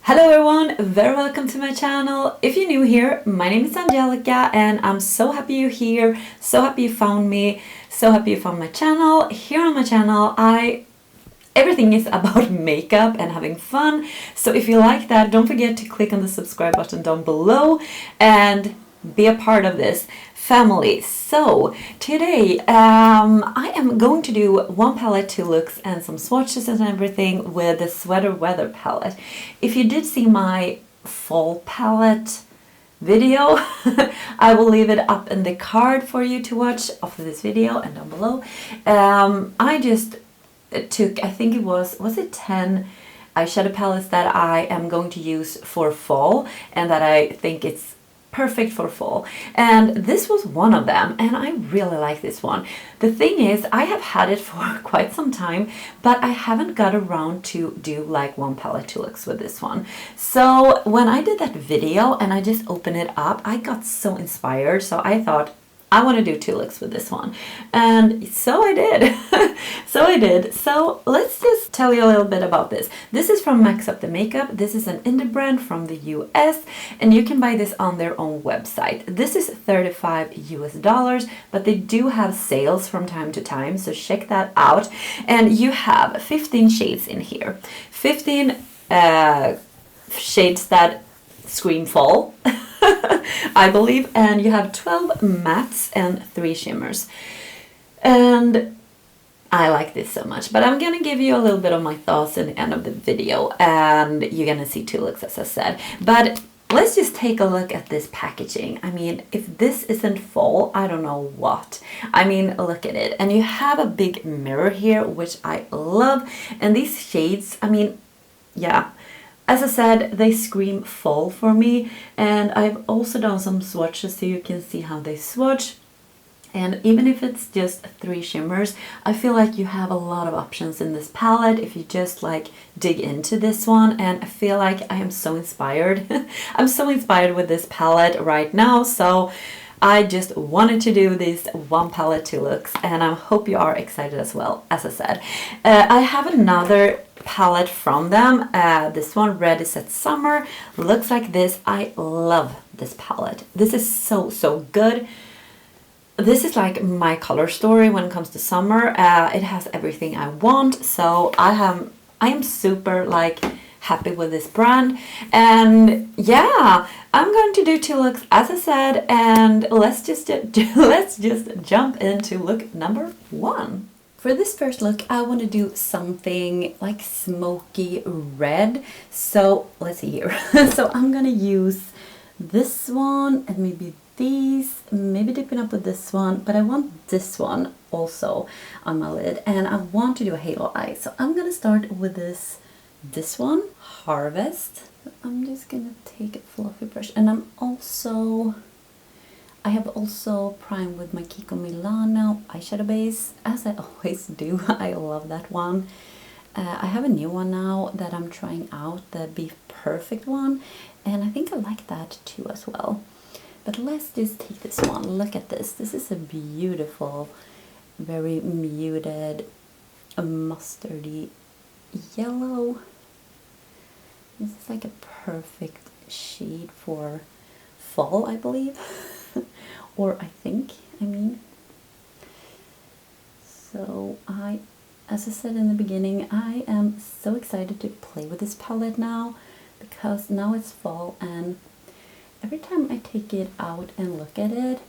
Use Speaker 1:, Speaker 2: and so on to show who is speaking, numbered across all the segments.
Speaker 1: Hello everyone, very welcome to my channel. If you're new here, my name is Angelica and I'm so happy you're here, so happy you found me, so happy you found my channel. Here on my channel, everything is about makeup and having fun. So if you like that, don't forget to click on the subscribe button down below and be a part of this family. So today I am going to do one palette, two looks and some swatches and everything with the Sweater Weather palette. If you did see my fall palette video, I will leave it up in the card for you to watch after this video and down below. I just took, I think it was it 10 eyeshadow palettes that I am going to use for fall and that I think it's perfect for fall, and this was one of them, and I really like this one. The thing is, I have had it for quite some time, but I haven't got around to do like one palette, two looks with this one. So when I did that video and I just opened it up, I got so inspired, so I thought I want to do two looks with this one, and so I did. So let's just tell you a little bit about this. This is from Maxup The Makeup. This is an indie brand from the US, and you can buy this on their own website. This is $35 US, but they do have sales from time to time, so check that out. And you have 15 shades in here. 15 shades that scream fall. I believe, and you have 12 mattes and 3 shimmers, and I like this so much. But I'm gonna give you a little bit of my thoughts in the end of the video, and you're gonna see two looks, as I said. But let's just take a look at this packaging. I mean, if this isn't fall, I don't know what. I mean, look at it, and you have a big mirror here, which I love, and these shades, I mean, yeah. As I said, they scream fall for me, and I've also done some swatches so you can see how they swatch. And even if it's just 3 shimmers, I feel like you have a lot of options in this palette if you just like dig into this one, and I feel like I am so inspired. I'm so inspired with this palette right now, so I just wanted to do this one palette, two looks, and I hope you are excited as well, as I said. I have another palette from them. This one, Ready Set Summer, looks like this. I love this palette. This is so good. This is like my color story when it comes to summer. It has everything I want, so I am super like happy with this brand. And yeah, I'm going to do two looks, as I said, and let's just jump into look number 1. For this first look, I want to do something like smoky red. So let's see here. So I'm gonna use this one and maybe these, maybe dipping up with this one, but I want this one also on my lid, and I want to do a halo eye. So I'm gonna start with this one, Harvest. I'm just gonna take a fluffy brush, and I have also primed with my Kiko Milano eyeshadow base, as I always do. I love that one. I have a new one now that I'm trying out, the Be Perfect one, and I think I like that too as well. But let's just take this one. Look at this. This is a beautiful, very muted, mustardy yellow. This is like a perfect shade for fall, I believe. Or I mean. So as I said in the beginning, I am so excited to play with this palette now, because now it's fall, and every time I take it out and look at it,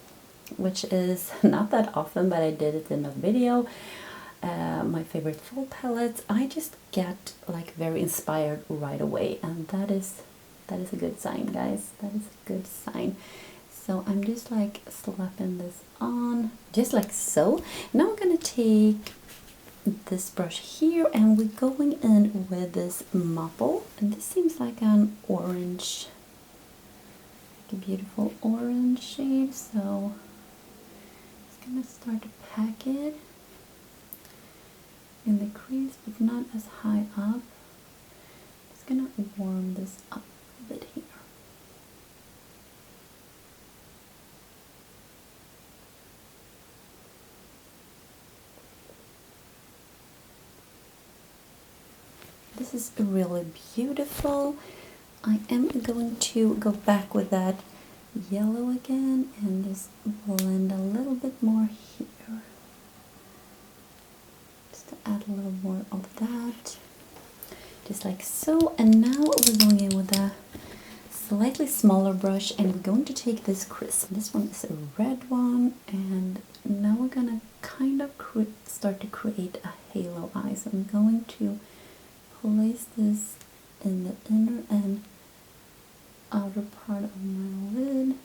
Speaker 1: which is not that often, but I did it in a video, my favorite fall palettes, I just get like very inspired right away, and that is a good sign, guys. That is a good sign. So I'm just like slapping this on, just like so. Now I'm gonna take this brush here, and we're going in with this Mopple, and this seems like an orange, like a beautiful orange shade. So I'm just gonna start to pack it in the crease, but not as high up. Just gonna warm this up a bit here. This is really beautiful. I am going to go back with that yellow again and just blend a little bit more here. Just to add a little more of that. Just like so. And now we're going in with a slightly smaller brush and we're going to take this crisp. This one is a red one, and now we're gonna kind of start to create a halo eye. So I'm going to place this in the inner and outer part of my lid.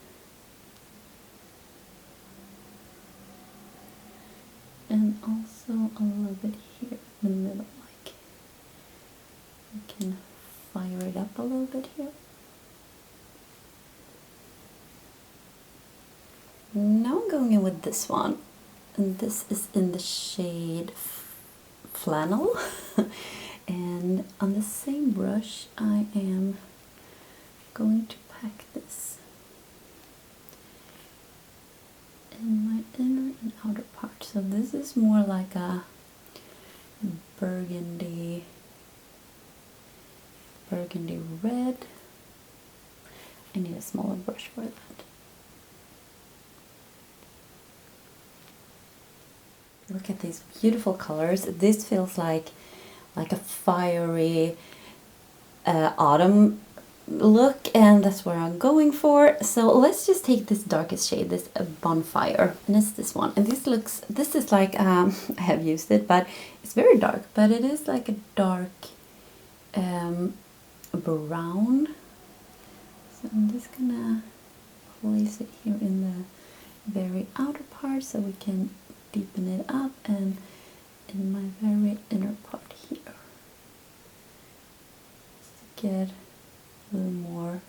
Speaker 1: And also a little bit here in the middle, like I can fire it up a little bit here. Now I'm going in with this one, and this is in the shade Flannel. And on the same brush I am going to pack this in my inner and outer part. So this is more like a burgundy red. I need a smaller brush for that. Look at these beautiful colors. This feels like a fiery autumn look, and that's what I'm going for. So let's just take this darkest shade, this Bonfire, and it's this one. And this is like, I have used it, but it's very dark, but it is like a dark brown. So I'm just gonna place it here in the very outer part so we can deepen it up, and in my very inner part here, just to get a little more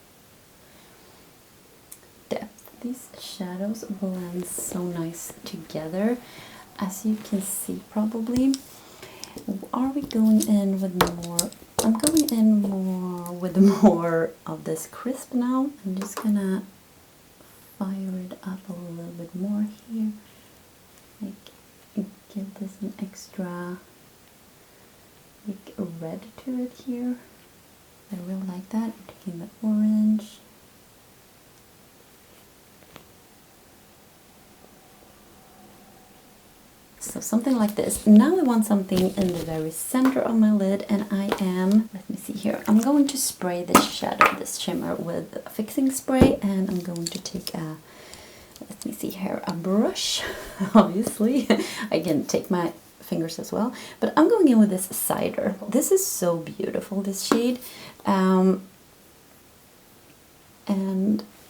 Speaker 1: depth. These shadows blend so nice together, as you can see probably. Are we going in with more? I'm going in more with more of this crisp now. I'm just gonna fire it up a little bit more here. Like, give this an extra like red to it here. I really like that. I'm taking the orange. So something like this. Now I want something in the very center of my lid, and I am, let me see here, I'm going to spray this shadow, this shimmer with a fixing spray, and I'm going to take a, let me see here, a brush, obviously. I can take my fingers as well, but I'm going in with this Cider. This is so beautiful, this shade, and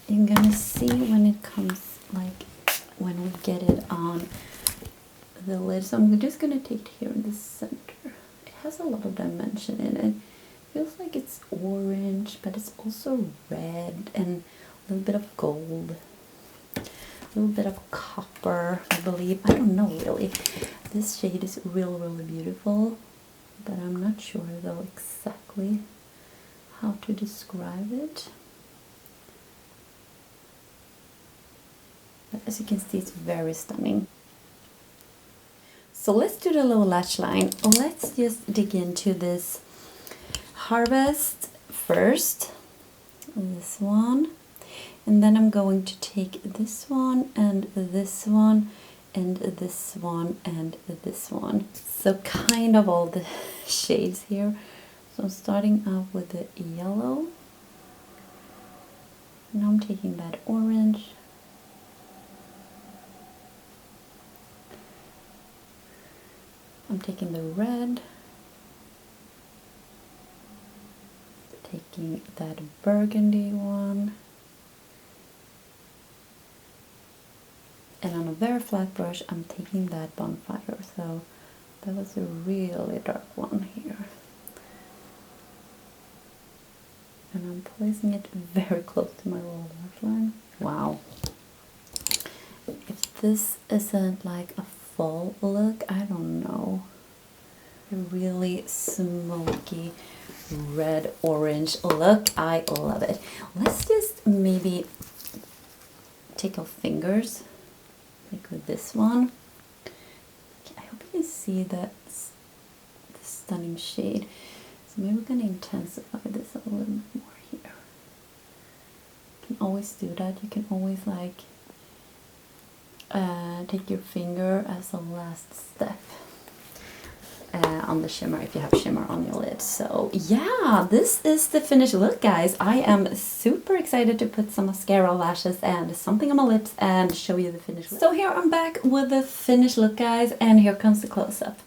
Speaker 1: you're gonna see when it comes, like when we get it on the lid. So I'm just gonna take it here in the center. It has a lot of dimension in it. It feels like it's orange, but it's also red and a little bit of gold, a little bit of copper, I believe. I don't know really. This shade is really beautiful, but I'm not sure though exactly how to describe it. But as you can see, it's very stunning. So let's do the little lash line. Let's just dig into this Harvest first, this one, and then I'm going to take this one and this one and this one and this one. So kind of all the shades here. So I'm starting out with the yellow. Now I'm taking that orange. I'm taking the red, taking that burgundy one, and on a very flat brush I'm taking that Bonfire. So that was a really dark one here. And I'm placing it very close to my lower lash line. Wow. If this isn't like a fall look, I don't know. A really smoky red orange look. I love it. Let's just maybe take our fingers, like with this one. I hope you can see that the stunning shade. So maybe we're going to intensify this a little bit more here. always do that. You can always like take your finger as a last step on the shimmer if you have shimmer on your lids. So yeah, this is the finished look, guys. I am super excited to put some mascara, lashes, and something on my lips and show you the finished look. So here I'm back with the finished look, guys, and here comes the close-up.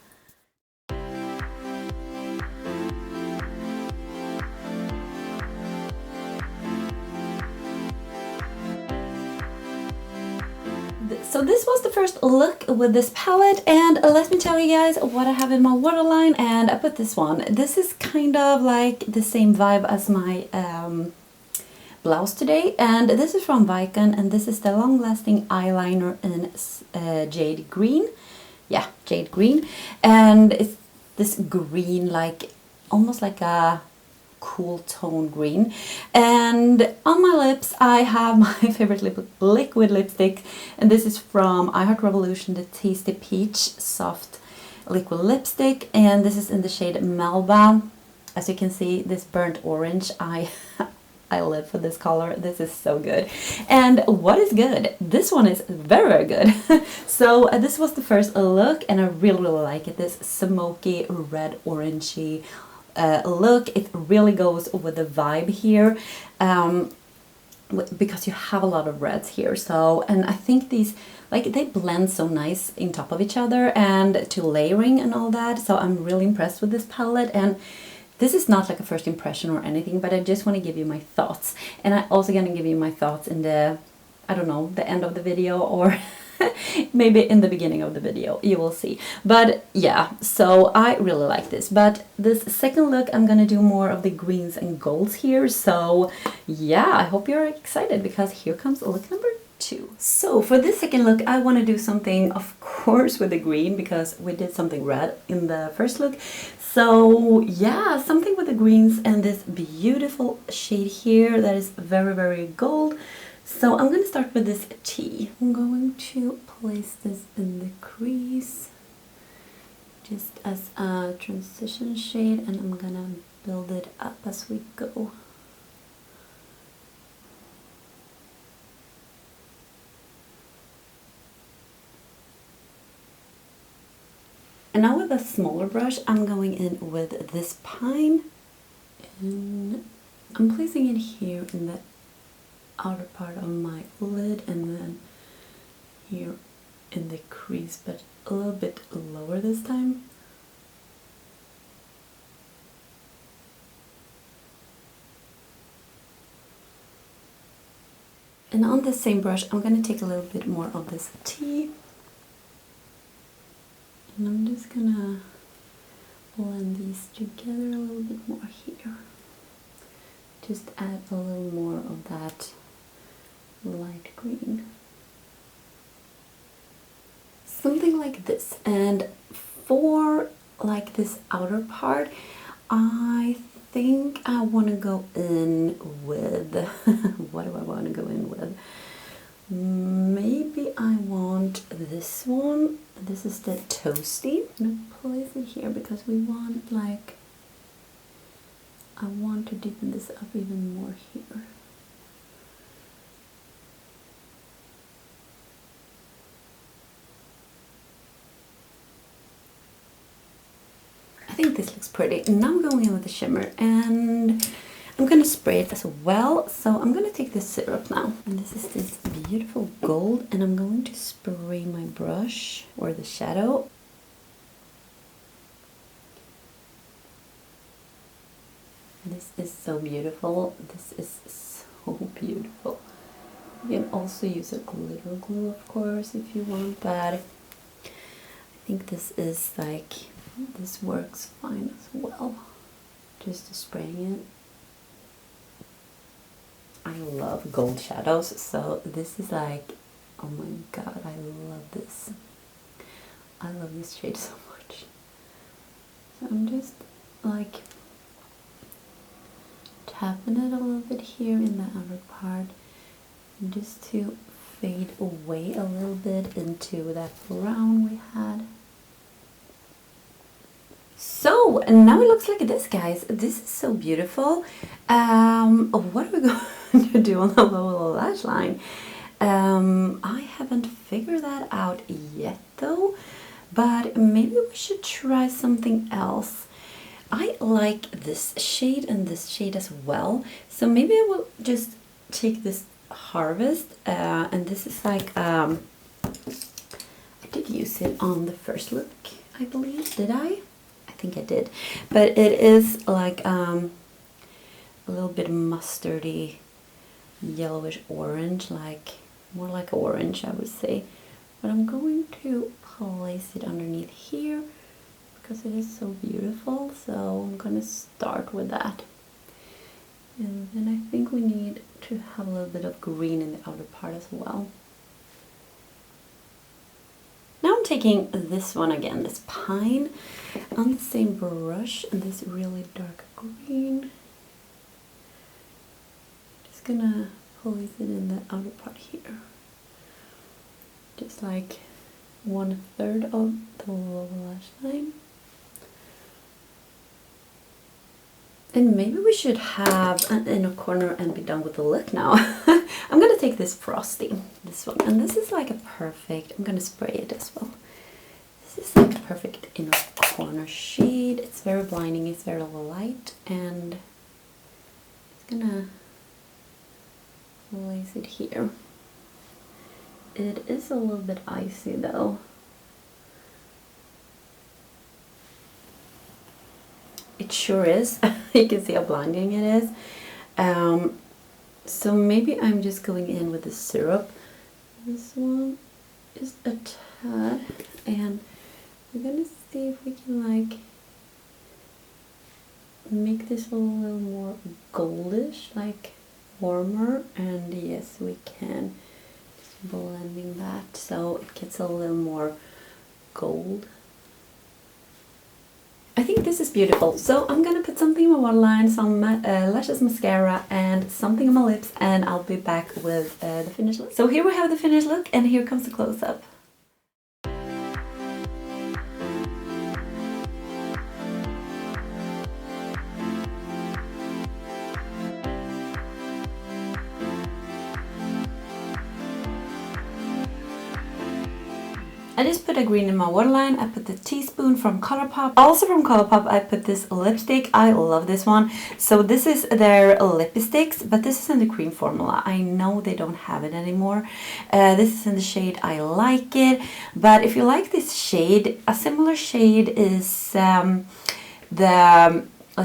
Speaker 1: So this was the first look with this palette, and let me tell you guys what I have in my waterline, and I put this one. This is kind of like the same vibe as my blouse today, and this is from Wycon, and this is the long-lasting eyeliner in Jade green. Yeah, Jade green, and it's this green, like almost like a cool tone green. And on my lips I have my favorite liquid lipstick, and this is from I Heart Revolution, the Tasty Peach Soft Liquid Lipstick, and this is in the shade Melba. As you can see, this burnt orange, I live for this color. This is so good. And what is good? This one is very, very good. So this was the first look, and I really, really like it. This smoky red orangey look. It really goes with the vibe here, because you have a lot of reds here. So, and I think these, like, they blend so nice in top of each other and to layering and all that. So I'm really impressed with this palette, and this is not like a first impression or anything, but I just want to give you my thoughts. And I'm also going to give you my thoughts in the, I don't know, the end of the video, or maybe in the beginning of the video, you will see. But yeah, so I really like this. But this second look, I'm gonna do more of the greens and golds here. So yeah, I hope you're excited, because here comes look number 2. So for this second look, I want to do something, of course, with the green, because we did something red in the first look. So yeah, something with the greens and this beautiful shade here that is very, very gold. So I'm going to start with this T. I'm going to place this in the crease just as a transition shade, and I'm going to build it up as we go. And now with a smaller brush, I'm going in with this pine, and I'm placing it here in the outer part of my lid, and then here in the crease, but a little bit lower this time. And on the same brush, I'm going to take a little bit more of this tea, and I'm just gonna blend these together a little bit more here. Just add a little more of that light green. Something like this. And for like this outer part, I think I want to go in with what do I want to go in with? Maybe I want this one. This is the Toasty. I'm gonna place it here because we want, like, I want to deepen this up even more here. I think this looks pretty. And now I'm going in with the shimmer, and I'm going to spray it as well. So I'm going to take this syrup now. And this is this beautiful gold, and I'm going to spray my brush, or the shadow. This is so beautiful. This is so beautiful. You can also use a glitter glue, of course, if you want, but I think this is like, this works fine as well. Just spraying it. I love gold shadows, so this is like, oh my god, I love this. I love this shade so much. So I'm just like tapping it a little bit here in the outer part, just to fade away a little bit into that brown we had. So, and now it looks like this, guys. This is so beautiful. What are we to do on the lower lash line. I haven't figured that out yet though, but maybe we should try something else. I like this shade and this shade as well, so maybe I will just take this Harvest, and this is like, I did use it on the first look, I believe. Did I? I think I did. But it is like a little bit mustardy, yellowish orange, like more like orange, I would say. But I'm going to place it underneath here because it is so beautiful. So I'm gonna start with that. And then I think we need to have a little bit of green in the outer part as well. Now I'm taking this one again, this Pine, on the same brush, and this really dark green. Just gonna place it in the outer part here. Just like 1/3 of the lower lash line. And maybe we should have an inner corner and be done with the look now. I'm gonna take this Frosty, this one, and this is like a perfect, I'm gonna spray it as well. This is like a perfect inner corner shade. It's very blinding, it's very light, and it's gonna place it here. It is a little bit icy though. It sure is. You can see how blinding it is. So maybe I'm just going in with the syrup. This one is a tad, and we're gonna see if we can like make this a little more goldish, like warmer. And yes, we can. Just blending that so it gets a little more gold. I think this is beautiful, so I'm gonna put something in my waterline, some lashes, mascara, and something on my lips, and I'll be back with the finished look. So here we have the finished look, and here comes the close-up. I just put a green in my waterline. I put the teaspoon from Colourpop. Also from Colourpop, I put this lipstick. I love this one. So this is their Lippie Stix, but this is in the cream formula. I know they don't have it anymore. This is in the shade I Like It. But if you like this shade, a similar shade is let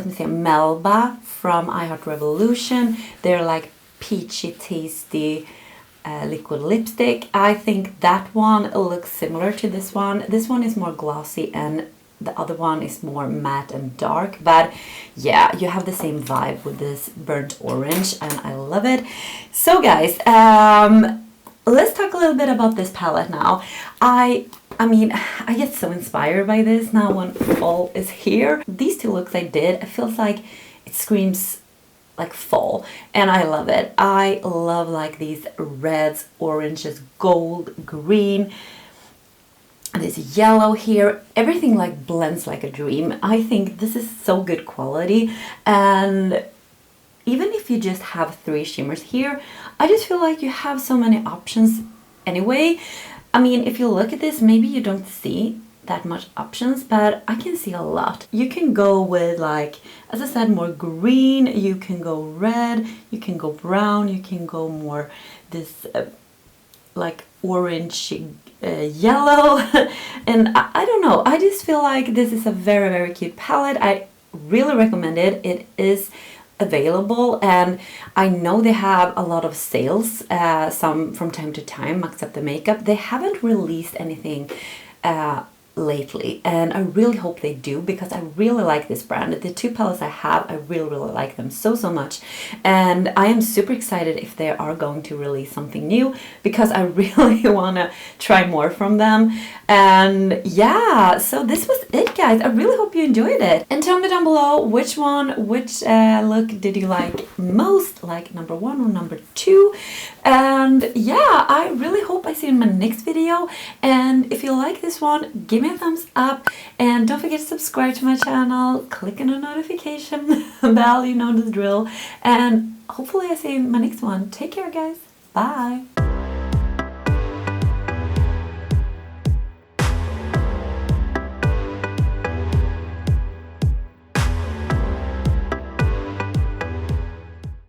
Speaker 1: me say, Melba from I Heart Revolution. They're like peachy, tasty liquid lipstick. I think that one looks similar to this one. This one is more glossy and the other one is more matte and dark, but yeah, you have the same vibe with this burnt orange and I love it. So guys, let's talk a little bit about this palette now. I mean, I get so inspired by this now when fall is here. These two looks I did, it feels like it screams like fall, and I love it. I love like these reds, oranges, gold, green, this yellow here. Everything like blends like a dream. I think this is so good quality, and even if you just have 3 shimmers here, I just feel like you have so many options anyway. I mean, if you look at this, maybe you don't see that much options, but I can see a lot. You can go with, like, as I said, more green, you can go red, you can go brown, you can go more this like orange yellow and I don't know, I just feel like this is a very, very cute palette. I really recommend it. It is available, and I know they have a lot of sales, some from time to time. Maxup The Makeup, they haven't released anything lately, and I really hope they do, because I really like this brand. The 2 palettes I have, I really like them so much, and I am super excited if they are going to release something new, because I really want to try more from them. And yeah, so this was it, guys. I really hope you enjoyed it, and tell me down below which look did you like most, like number 1 or number 2. And yeah, I really hope I see you in my next video, and if you like this one, give me a thumbs up, and don't forget to subscribe to my channel, click on the notification bell, you know the drill, and hopefully I see you in my next one. Take care, guys. Bye.